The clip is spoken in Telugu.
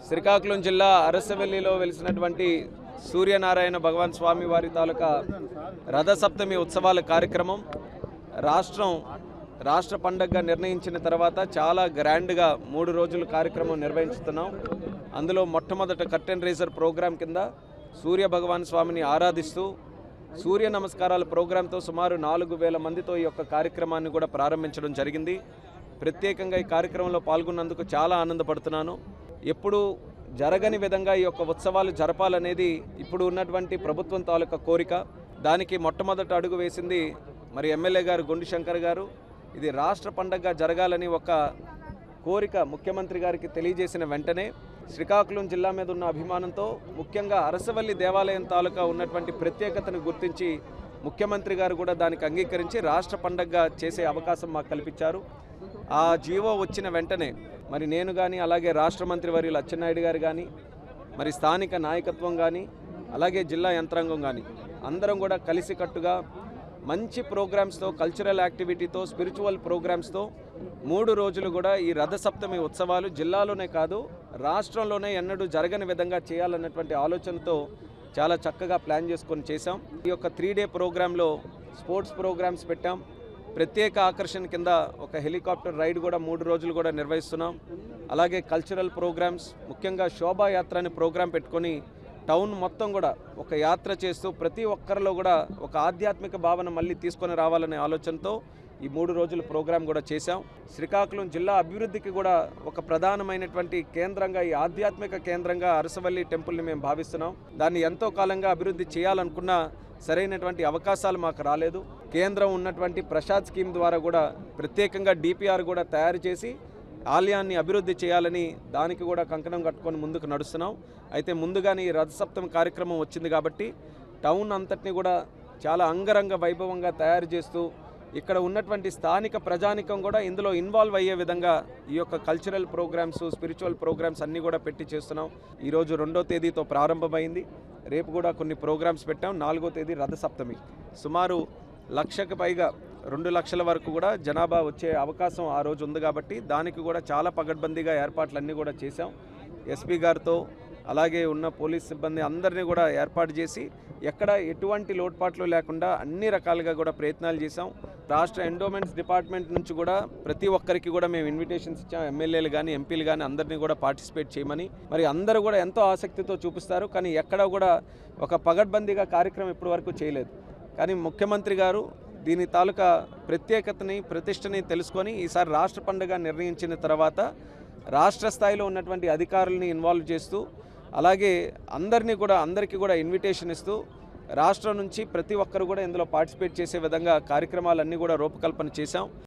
శ్రీకాకుళం జిల్లా అరసవెల్లిలో వెలిసినటువంటి సూర్యనారాయణ భగవాన్ స్వామి వారి తాలూకా రథసప్తమి ఉత్సవాల కార్యక్రమం రాష్ట్ర పండగగా నిర్ణయించిన తర్వాత చాలా గ్రాండ్గా 3 రోజుల కార్యక్రమం నిర్వహిస్తున్నాం. అందులో మొట్టమొదట కర్టెన్ రైజర్ ప్రోగ్రాం కింద సూర్య భగవాన్ స్వామిని ఆరాధిస్తూ సూర్య నమస్కారాల ప్రోగ్రాంతో సుమారు 4000 మందితో ఈ యొక్క కార్యక్రమాన్ని కూడా ప్రారంభించడం జరిగింది. ప్రత్యేకంగా ఈ కార్యక్రమంలో పాల్గొన్నందుకు చాలా ఆనందపడుతున్నాను. ఎప్పుడు జరగని విధంగా ఈ యొక్క ఉత్సవాలు జరపాలనేది ఇప్పుడు ఉన్నటువంటి ప్రభుత్వం తాలూకా కోరిక. దానికి మొట్టమొదట అడుగు వేసింది మరి ఎమ్మెల్యే గారు గొండి శంకర్ గారు. ఇది రాష్ట్ర పండగగా జరగాలని ఒక కోరిక ముఖ్యమంత్రి గారికి తెలియజేసిన వెంటనే శ్రీకాకుళం జిల్లా మీద ఉన్న అభిమానంతో ముఖ్యంగా అరసవల్లి దేవాలయం తాలూకా ఉన్నటువంటి ప్రత్యేకతను గుర్తించి ముఖ్యమంత్రి గారు కూడా దానికి అంగీకరించి రాష్ట్ర పండగగా చేసే అవకాశం మాకు కల్పించారు. ఆ జీవో వచ్చిన వెంటనే మరి నేను కానీ అలాగే రాష్ట్ర మంత్రి వర్యులు అచ్చెన్నాయుడు గారు కానీ మరి స్థానిక నాయకత్వం కానీ అలాగే జిల్లా యంత్రాంగం కానీ అందరం కూడా కలిసికట్టుగా మంచి ప్రోగ్రామ్స్తో కల్చరల్ యాక్టివిటీతో స్పిరిచువల్ ప్రోగ్రామ్స్తో 3 రోజులు కూడా ఈ రథసప్తమి ఉత్సవాలు జిల్లాలోనే కాదు రాష్ట్రంలోనే ఎన్నడూ జరగని విధంగా చేయాలన్నటువంటి ఆలోచనతో చాలా చక్కగా ప్లాన్ చేసుకొని చేశాం. ఈ యొక్క 3 డే ప్రోగ్రాంలో స్పోర్ట్స్ ప్రోగ్రామ్స్ పెట్టాం. ప్రత్యేక ఆకర్షణ కింద ఒక హెలికాప్టర్ రైడ్ కూడా 3 రోజులు కూడా నిర్వహిస్తున్నాం. అలాగే కల్చరల్ ప్రోగ్రామ్స్ ముఖ్యంగా శోభాయాత్ర అనే ప్రోగ్రాం పెట్టుకొని టౌన్ మొత్తం కూడా ఒక యాత్ర చేస్తూ ప్రతి ఒక్కరిలో కూడా ఒక ఆధ్యాత్మిక భావన మళ్ళీ తీసుకొని రావాలనే ఆలోచనతో ఈ 3 రోజుల ప్రోగ్రాం కూడా చేశాం. శ్రీకాకుళం జిల్లా అభివృద్ధికి కూడా ఒక ప్రధానమైనటువంటి కేంద్రంగా ఈ ఆధ్యాత్మిక కేంద్రంగా అరసవల్లి టెంపుల్ని మేము భావిస్తున్నాం. దాన్ని ఎంతో కాలంగా అభివృద్ధి చేయాలనుకున్నా సరైనటువంటి అవకాశాలు మాకు రాలేదు. కేంద్రం ఉన్నటువంటి ప్రసాద్ స్కీమ్ ద్వారా కూడా ప్రత్యేకంగా డిపిఆర్ కూడా తయారు చేసి ఆలయాన్ని అభివృద్ధి చేయాలని దానికి కూడా కంకణం కట్టుకొని ముందుకు నడుస్తున్నాం. అయితే ముందుగానే ఈ రథసప్తమి కార్యక్రమం వచ్చింది కాబట్టి టౌన్ అంతటిని కూడా చాలా అంగరంగ వైభవంగా తయారు చేస్తూ ఇక్కడ ఉన్నటువంటి స్థానిక ప్రజానికం కూడా ఇందులో ఇన్వాల్వ్ అయ్యే విధంగా ఈ యొక్క కల్చరల్ ప్రోగ్రామ్స్ స్పిరిచువల్ ప్రోగ్రామ్స్ అన్నీ కూడా పెట్టి చేస్తున్నాం. ఈరోజు 2వ తేదీతో ప్రారంభమైంది. రేపు కూడా కొన్ని ప్రోగ్రామ్స్ పెట్టాం. 4వ తేదీ రథసప్తమి. సుమారు 1,00,000కి పైగా 2 లక్షల వరకు కూడా జనాభా వచ్చే అవకాశం ఆ రోజు ఉంది కాబట్టి దానికి కూడా చాలా పగడ్బందీగా ఏర్పాట్లన్నీ కూడా చేశాం. ఎస్పీ గారితో అలాగే ఉన్న పోలీస్ సిబ్బంది అందరినీ కూడా ఏర్పాటు చేసి ఎక్కడ ఎటువంటి లోటుపాట్లు లేకుండా అన్ని రకాలుగా కూడా ప్రయత్నాలు చేశాం. రాష్ట్ర ఎండోమెంట్స్ డిపార్ట్మెంట్ నుంచి కూడా ప్రతి ఒక్కరికి కూడా మేము ఇన్విటేషన్స్ ఇచ్చాం. ఎమ్మెల్యేలు కానీ ఎంపీలు కానీ అందరినీ కూడా పార్టిసిపేట్ చేయమని. మరి అందరూ కూడా ఎంతో ఆసక్తితో చూపిస్తారు. కానీ ఎక్కడ కూడా ఒక పగడ్బందీగా కార్యక్రమం ఇప్పటి వరకు చేయలేదు. కానీ ముఖ్యమంత్రి గారు దీని తాలూకా ప్రత్యేకతని ప్రతిష్టని తెలుసుకొని ఈసారి రాష్ట్ర పండుగ నిర్ణయించిన తర్వాత రాష్ట్ర స్థాయిలో ఉన్నటువంటి అధికారులని ఇన్వాల్వ్ చేస్తూ అలాగే అందరికీ కూడా ఇన్విటేషన్ ఇస్తూ రాష్ట్రం నుంచి ప్రతి ఒక్కరు కూడా ఇందులో పార్టిసిపేట్ చేసే విధంగా కార్యక్రమాలన్నీ కూడా రూపకల్పన చేశాం.